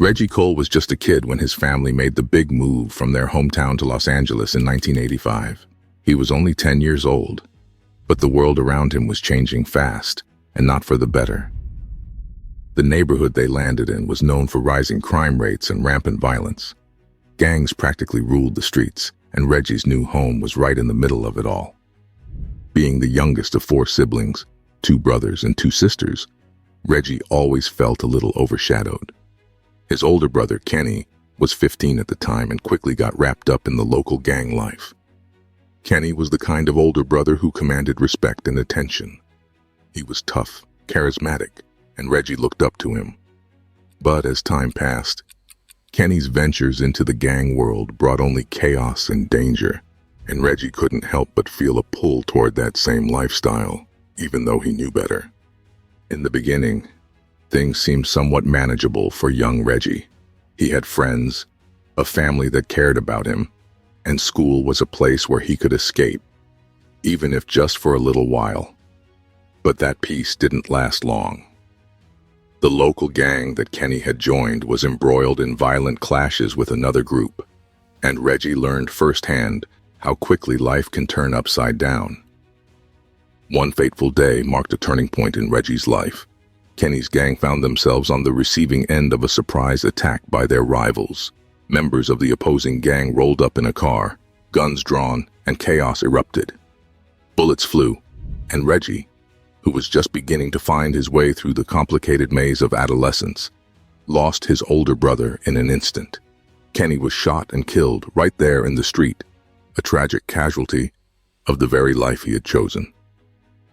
Reggie Cole was just a kid when his family made the big move from their hometown to Los Angeles in 1985. He was only 10 years old, but the world around him was changing fast, and not for the better. The neighborhood they landed in was known for rising crime rates and rampant violence. Gangs practically ruled the streets, and Reggie's new home was right in the middle of it all. Being the youngest of 4 siblings, 2 brothers and 2 sisters, Reggie always felt a little overshadowed. His older brother, Kenny, was 15 at the time and quickly got wrapped up in the local gang life. Kenny was the kind of older brother who commanded respect and attention. He was tough, charismatic, and Reggie looked up to him. But as time passed, Kenny's ventures into the gang world brought only chaos and danger, and Reggie couldn't help but feel a pull toward that same lifestyle, even though he knew better. In the beginning, things seemed somewhat manageable for young Reggie. He had friends, a family that cared about him, and school was a place where he could escape, even if just for a little while. But that peace didn't last long. The local gang that Kenny had joined was embroiled in violent clashes with another group, and Reggie learned firsthand how quickly life can turn upside down. One fateful day marked a turning point in Reggie's life. Kenny's gang found themselves on the receiving end of a surprise attack by their rivals. Members of the opposing gang rolled up in a car, guns drawn, and chaos erupted. Bullets flew, and Reggie, who was just beginning to find his way through the complicated maze of adolescence, lost his older brother in an instant. Kenny was shot and killed right there in the street, a tragic casualty of the very life he had chosen.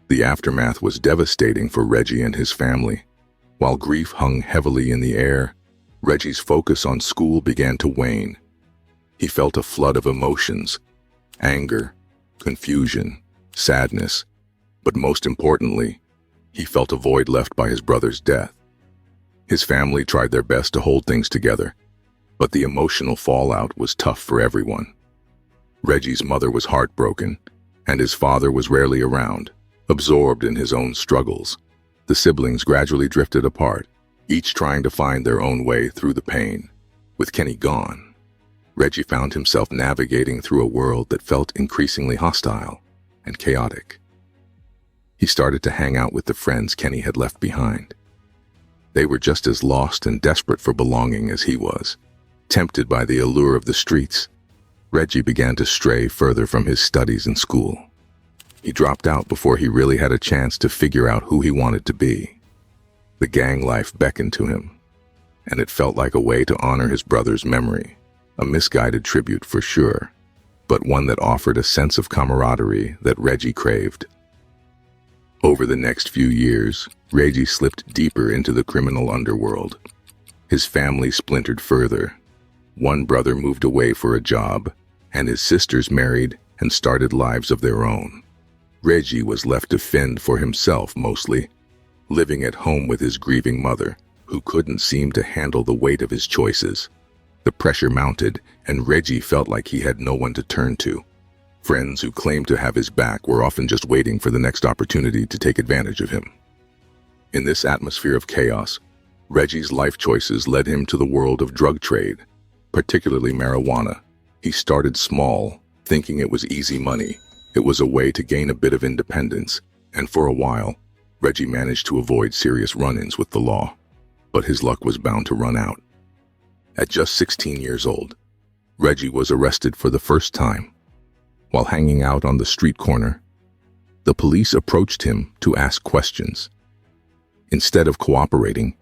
The aftermath was devastating for Reggie and his family. While grief hung heavily in the air, Reggie's focus on school began to wane. He felt a flood of emotions: anger, confusion, sadness, but most importantly, he felt a void left by his brother's death. His family tried their best to hold things together, but the emotional fallout was tough for everyone. Reggie's mother was heartbroken, and his father was rarely around, absorbed in his own struggles. The siblings gradually drifted apart, each trying to find their own way through the pain. With Kenny gone, Reggie found himself navigating through a world that felt increasingly hostile and chaotic. He started to hang out with the friends Kenny had left behind. They were just as lost and desperate for belonging as he was. Tempted by the allure of the streets, Reggie began to stray further from his studies and school. He dropped out before he really had a chance to figure out who he wanted to be. The gang life beckoned to him, and it felt like a way to honor his brother's memory, a misguided tribute for sure, but one that offered a sense of camaraderie that Reggie craved. Over the next few years, Reggie slipped deeper into the criminal underworld. His family splintered further. One brother moved away for a job, and his sisters married and started lives of their own. Reggie was left to fend for himself mostly, living at home with his grieving mother, who couldn't seem to handle the weight of his choices. The pressure mounted, and Reggie felt like he had no one to turn to. Friends who claimed to have his back were often just waiting for the next opportunity to take advantage of him. In this atmosphere of chaos, Reggie's life choices led him to the world of drug trade, particularly marijuana. He started small, thinking it was easy money. It was a way to gain a bit of independence, and for a while, Reggie managed to avoid serious run-ins with the law. But his luck was bound to run out. At just 16 years old, Reggie was arrested for the first time. While hanging out on the street corner, the police approached him to ask questions. Instead of cooperating,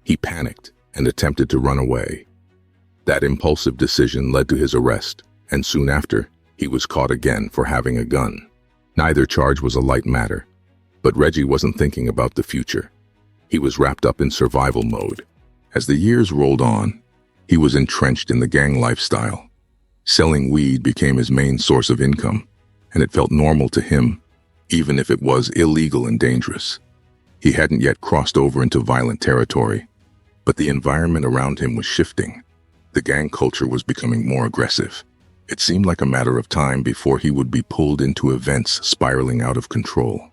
he panicked and attempted to run away. That impulsive decision led to his arrest, and soon after, he was caught again for having a gun. Neither charge was a light matter, but Reggie wasn't thinking about the future. He was wrapped up in survival mode. As the years rolled on, he was entrenched in the gang lifestyle. Selling weed became his main source of income, and it felt normal to him, even if it was illegal and dangerous. He hadn't yet crossed over into violent territory, but the environment around him was shifting. The gang culture was becoming more aggressive. It seemed like a matter of time before he would be pulled into events spiraling out of control.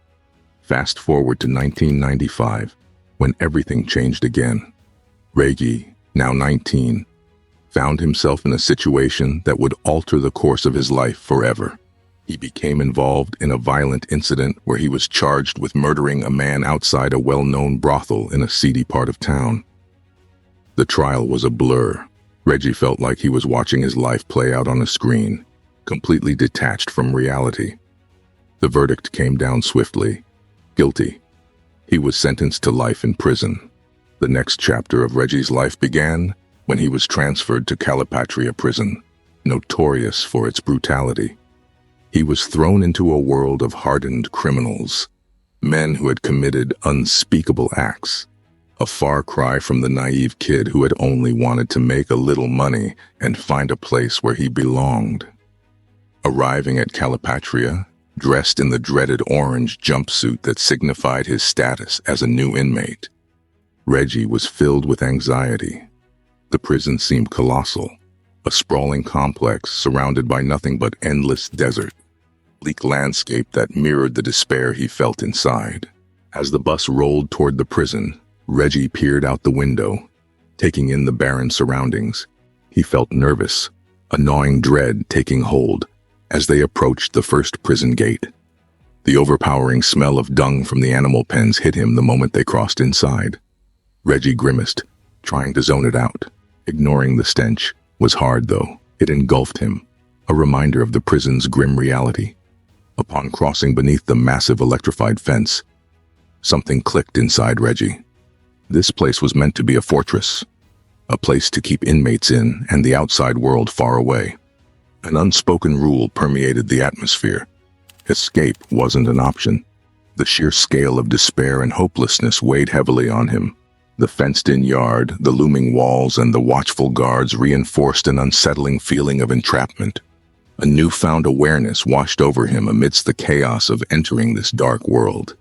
Fast forward to 1995, when everything changed again. Reggie, now 19, found himself in a situation that would alter the course of his life forever. He became involved in a violent incident where he was charged with murdering a man outside a well-known brothel in a seedy part of town. The trial was a blur. Reggie felt like he was watching his life play out on a screen, completely detached from reality. The verdict came down swiftly. Guilty. He was sentenced to life in prison. The next chapter of Reggie's life began when he was transferred to Calipatria prison, notorious for its brutality. He was thrown into a world of hardened criminals, men who had committed unspeakable acts, a far cry from the naive kid who had only wanted to make a little money and find a place where he belonged. Arriving at Calipatria, dressed in the dreaded orange jumpsuit that signified his status as a new inmate, Reggie was filled with anxiety. The prison seemed colossal, a sprawling complex surrounded by nothing but endless desert, bleak landscape that mirrored the despair he felt inside. As the bus rolled toward the prison, Reggie peered out the window, taking in the barren surroundings. He felt nervous, a gnawing dread taking hold as they approached the first prison gate. The overpowering smell of dung from the animal pens hit him the moment they crossed inside. Reggie grimaced, trying to zone it out. Ignoring the stench was hard, though. It engulfed him, a reminder of the prison's grim reality. Upon crossing beneath the massive electrified fence, something clicked inside Reggie. This place was meant to be a fortress, a place to keep inmates in and the outside world far away. An unspoken rule permeated the atmosphere. Escape wasn't an option. The sheer scale of despair and hopelessness weighed heavily on him. The fenced-in yard, the looming walls, and the watchful guards reinforced an unsettling feeling of entrapment. A newfound awareness washed over him amidst the chaos of entering this dark world.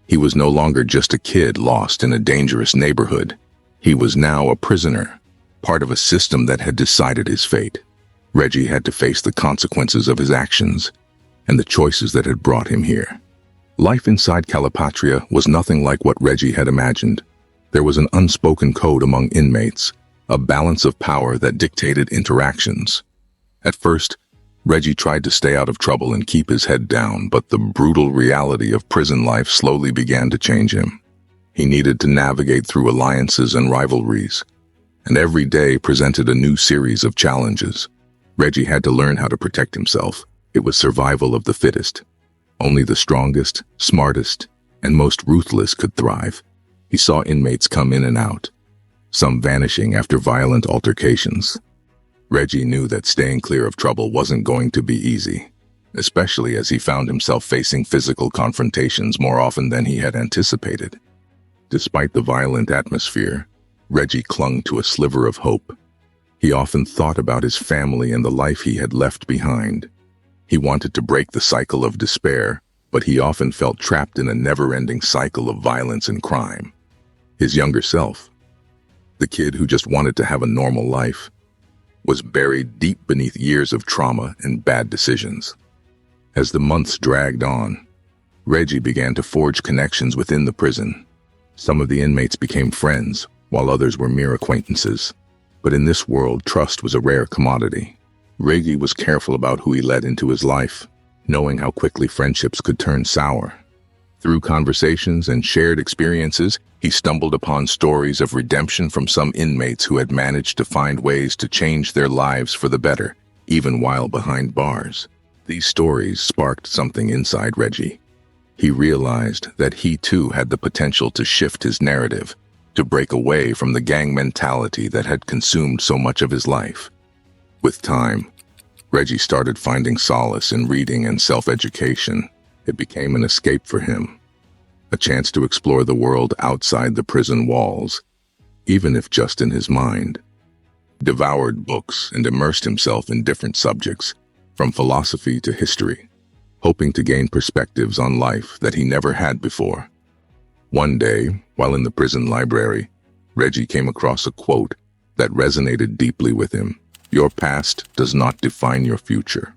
He was no longer just a kid lost in a dangerous neighborhood. He was now a prisoner, part of a system that had decided his fate. Reggie had to face the consequences of his actions and the choices that had brought him here. Life inside Calipatria was nothing like what Reggie had imagined. There was an unspoken code among inmates, a balance of power that dictated interactions. At first, Reggie tried to stay out of trouble and keep his head down, but the brutal reality of prison life slowly began to change him. He needed to navigate through alliances and rivalries, and every day presented a new series of challenges. Reggie had to learn how to protect himself. It was survival of the fittest. Only the strongest, smartest, and most ruthless could thrive. He saw inmates come in and out, some vanishing after violent altercations. Reggie knew that staying clear of trouble wasn't going to be easy, especially as he found himself facing physical confrontations more often than he had anticipated. Despite the violent atmosphere, Reggie clung to a sliver of hope. He often thought about his family and the life he had left behind. He wanted to break the cycle of despair, but he often felt trapped in a never-ending cycle of violence and crime. His younger self, the kid who just wanted to have a normal life, was buried deep beneath years of trauma and bad decisions. As the months dragged on, Reggie began to forge connections within the prison. Some of the inmates became friends, while others were mere acquaintances. But in this world, trust was a rare commodity. Reggie was careful about who he let into his life, knowing how quickly friendships could turn sour. Through conversations and shared experiences, he stumbled upon stories of redemption from some inmates who had managed to find ways to change their lives for the better, even while behind bars. These stories sparked something inside Reggie. He realized that he too had the potential to shift his narrative, to break away from the gang mentality that had consumed so much of his life. With time, Reggie started finding solace in reading and self-education. It became an escape for him, a chance to explore the world outside the prison walls, even if just in his mind. Devoured books and immersed himself in different subjects, from philosophy to history, hoping to gain perspectives on life that he never had before. One day, while in the prison library, Reggie came across a quote that resonated deeply with him. "Your past does not define your future."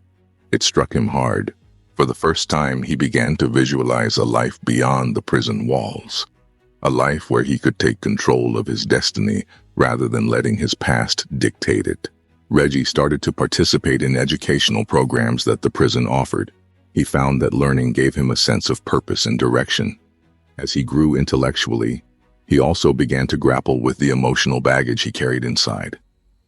It struck him hard. For the first time, he began to visualize a life beyond the prison walls, a life where he could take control of his destiny rather than letting his past dictate it. Reggie started to participate in educational programs that the prison offered. He found that learning gave him a sense of purpose and direction. As he grew intellectually, he also began to grapple with the emotional baggage he carried inside.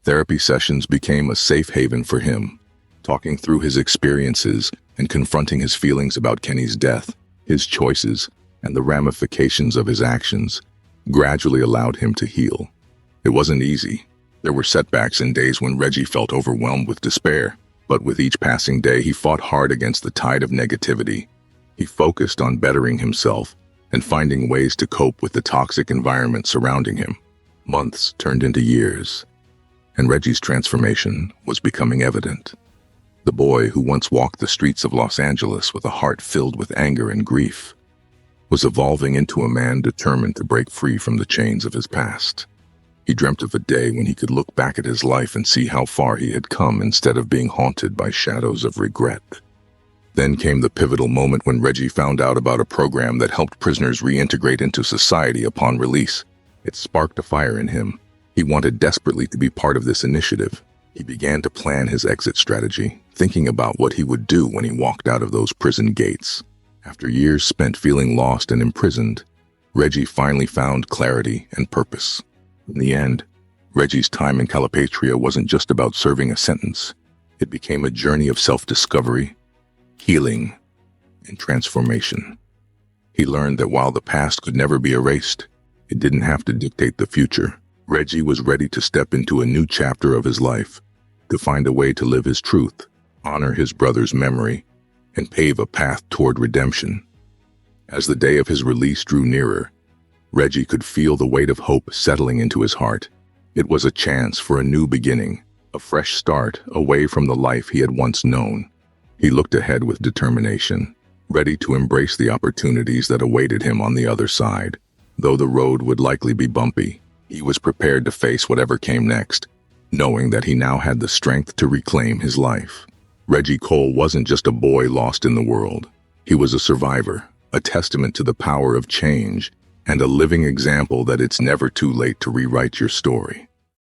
Therapy sessions became a safe haven for him, talking through his experiences and confronting his feelings about Kenny's death. His choices, and the ramifications of his actions gradually allowed him to heal. It wasn't easy. There were setbacks and days when Reggie felt overwhelmed with despair, but with each passing day he fought hard against the tide of negativity. He focused on bettering himself and finding ways to cope with the toxic environment surrounding him. Months turned into years, and Reggie's transformation was becoming evident. The boy who once walked the streets of Los Angeles with a heart filled with anger and grief was evolving into a man determined to break free from the chains of his past. He dreamt of a day when he could look back at his life and see how far he had come instead of being haunted by shadows of regret. Then came the pivotal moment when Reggie found out about a program that helped prisoners reintegrate into society upon release. It sparked a fire in him. He wanted desperately to be part of this initiative. He began to plan his exit strategy, thinking about what he would do when he walked out of those prison gates. After years spent feeling lost and imprisoned, Reggie finally found clarity and purpose. In the end, Reggie's time in Calipatria wasn't just about serving a sentence. It became a journey of self-discovery, healing, and transformation. He learned that while the past could never be erased, it didn't have to dictate the future. Reggie was ready to step into a new chapter of his life, to find a way to live his truth, honor his brother's memory, and pave a path toward redemption. As the day of his release drew nearer, Reggie could feel the weight of hope settling into his heart. It was a chance for a new beginning, a fresh start away from the life he had once known. He looked ahead with determination, ready to embrace the opportunities that awaited him on the other side. Though the road would likely be bumpy, he was prepared to face whatever came next, knowing that he now had the strength to reclaim his life. Reggie Cole wasn't just a boy lost in the world. He was a survivor, a testament to the power of change, and a living example that it's never too late to rewrite your story.